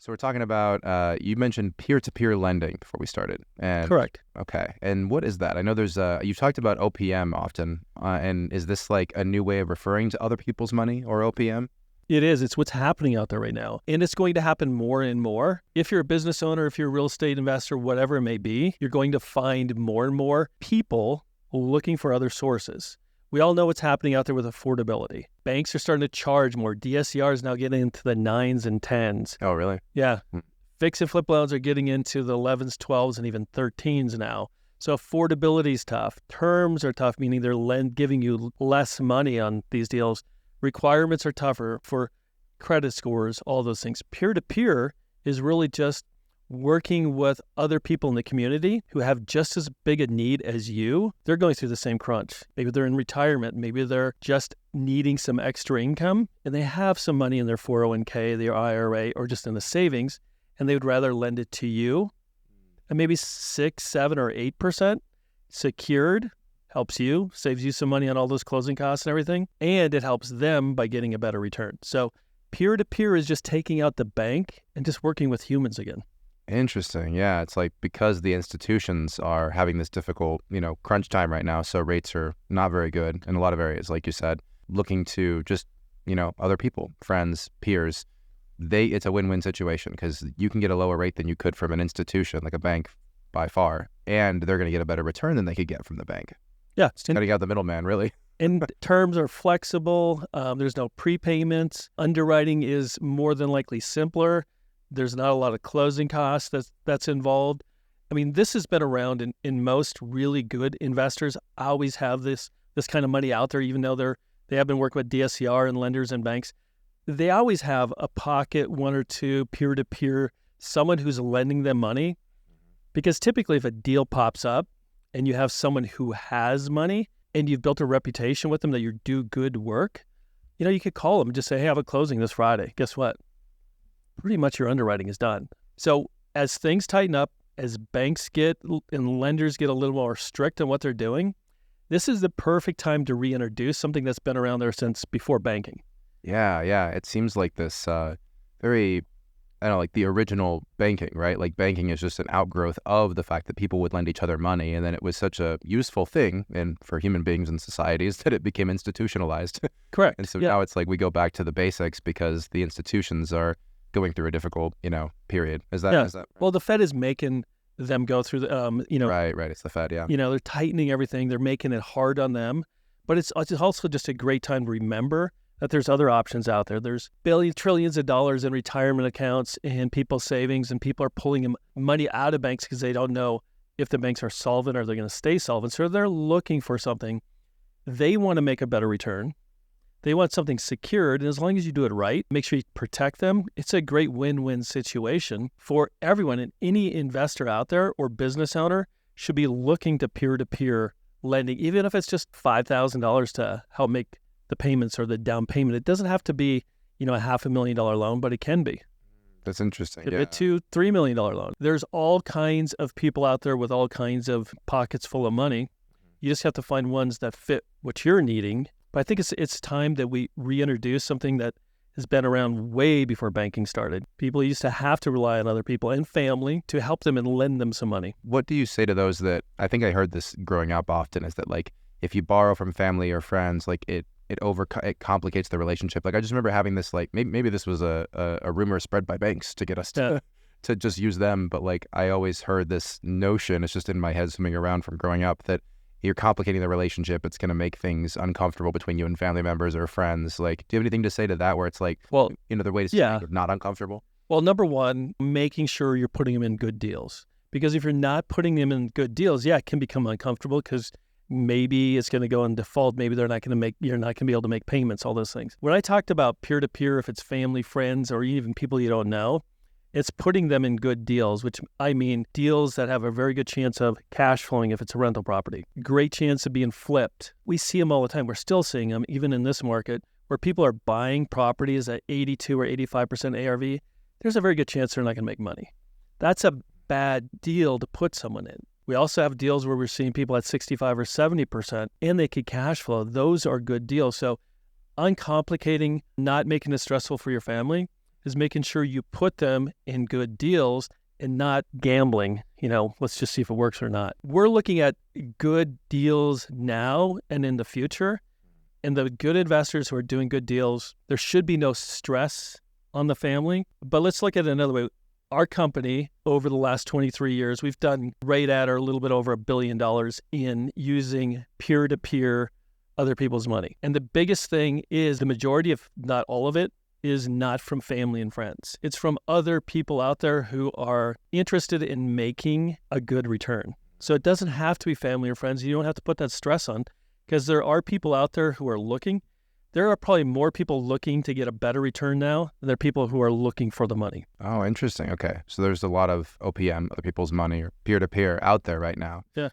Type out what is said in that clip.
So we're talking about, you mentioned peer-to-peer lending before we started. And Correct. okay. And what is that? I know there's, you've talked about OPM often. And is this like a new way of referring to other people's money or OPM? It is. It's what's happening out there right now. And it's going to happen more and more. If you're a business owner, if you're a real estate investor, whatever it may be, you're going to find more and more people looking for other sources. We all know what's happening out there with affordability. Banks are starting to charge more. DSCR is now getting into the 9s and 10s. Oh, really? Yeah. Fix and flip loans are getting into the 11s, 12s, and even 13s now. So affordability is tough. Terms are tough, meaning they're giving you less money on these deals. Requirements are tougher for credit scores, all those things. Peer-to-peer is really just working with other people in the community who have just as big a need as you. They're going through the same crunch. Maybe they're in retirement. Maybe they're just needing some extra income, and they have some money in their 401k, their IRA, or just in the savings, and they would rather lend it to you. And maybe 6, 7, or 8% secured. Helps you, saves you some money on all those closing costs and everything, and it helps them by getting a better return. So peer-to-peer is just taking out the bank and just working with humans again. Interesting. Yeah. It's like because the institutions are having this difficult, crunch time right now. So rates are not very good in a lot of areas, like you said, looking to just, other people, friends, peers. It's a win-win situation because you can get a lower rate than you could from an institution like a bank by far, and they're going to get a better return than they could get from the bank. Yeah. It's cutting out the middleman, really. And terms are flexible. There's no prepayments. Underwriting is more than likely simpler. There's not a lot of closing costs that's involved. I mean, this has been around in most really good investors always have this kind of money out there, even though they have been working with DSCR and lenders and banks. They always have a pocket, one or two peer-to-peer, someone who's lending them money. Because typically if a deal pops up, and you have someone who has money and you've built a reputation with them that you do good work, you could call them and just say, hey, I have a closing this Friday. Guess what? Pretty much your underwriting is done. So as things tighten up, as banks get and lenders get a little more strict on what they're doing, this is the perfect time to reintroduce something that's been around there since before banking. Yeah. It seems like this very... I don't know, like the original banking, right? Like banking is just an outgrowth of the fact that people would lend each other money. And then it was such a useful thing and for human beings and societies that it became institutionalized. Correct. And so now it's like we go back to the basics because the institutions are going through a difficult, period. Is that right? Well, the Fed is making them go through the, Right. It's the Fed, yeah. They're tightening everything. They're making it hard on them. But it's also just a great time to remember that there's other options out there. There's trillions of dollars in retirement accounts and people's savings, and people are pulling money out of banks because they don't know if the banks are solvent or they're going to stay solvent. So they're looking for something. They want to make a better return. They want something secured. And as long as you do it right, make sure you protect them. It's a great win-win situation for everyone. And any investor out there or business owner should be looking to peer-to-peer lending, even if it's just $5,000 to help make the payments or the down payment. It doesn't have to be, a $500,000 loan, but it can be. That's interesting. A $2-3 million loan. There's all kinds of people out there with all kinds of pockets full of money. You just have to find ones that fit what you're needing. But I think it's time that we reintroduce something that has been around way before banking started. People used to have to rely on other people and family to help them and lend them some money. What do you say to those that, I think I heard this growing up often, is that like if you borrow from family or friends, like it complicates the relationship. Like I just remember having this, like maybe this was a rumor spread by banks to get us to just use them. But like I always heard this notion, it's just in my head swimming around from growing up, that you're complicating the relationship. It's going to make things uncomfortable between you and family members or friends. Like, do you have anything to say to that where it's like, well, the way to make it not uncomfortable? Well, number one, making sure you're putting them in good deals. Because if you're not putting them in good deals, it can become uncomfortable because maybe it's going to go in default. Maybe you're not going to be able to make payments, all those things. When I talked about peer-to-peer, if it's family, friends, or even people you don't know, it's putting them in good deals, which I mean deals that have a very good chance of cash flowing if it's a rental property. Great chance of being flipped. We see them all the time. We're still seeing them, even in this market, where people are buying properties at 82 or 85% ARV. There's a very good chance they're not going to make money. That's a bad deal to put someone in. We also have deals where we're seeing people at 65 or 70% and they could cash flow. Those are good deals. So uncomplicating, not making it stressful for your family is making sure you put them in good deals and not gambling, let's just see if it works or not. We're looking at good deals now and in the future. And the good investors who are doing good deals, there should be no stress on the family. But let's look at it another way. Our company, over the last 23 years, we've done right at or a little bit over $1 billion in using peer-to-peer other people's money. And the biggest thing is the majority, if not all of it, is not from family and friends. It's from other people out there who are interested in making a good return. So it doesn't have to be family or friends. You don't have to put that stress on, because there are people out there who are looking. There are probably more people looking to get a better return now than there are people who are looking for the money. Oh, interesting. Okay. So there's a lot of OPM, other people's money, or peer-to-peer out there right now. Yeah.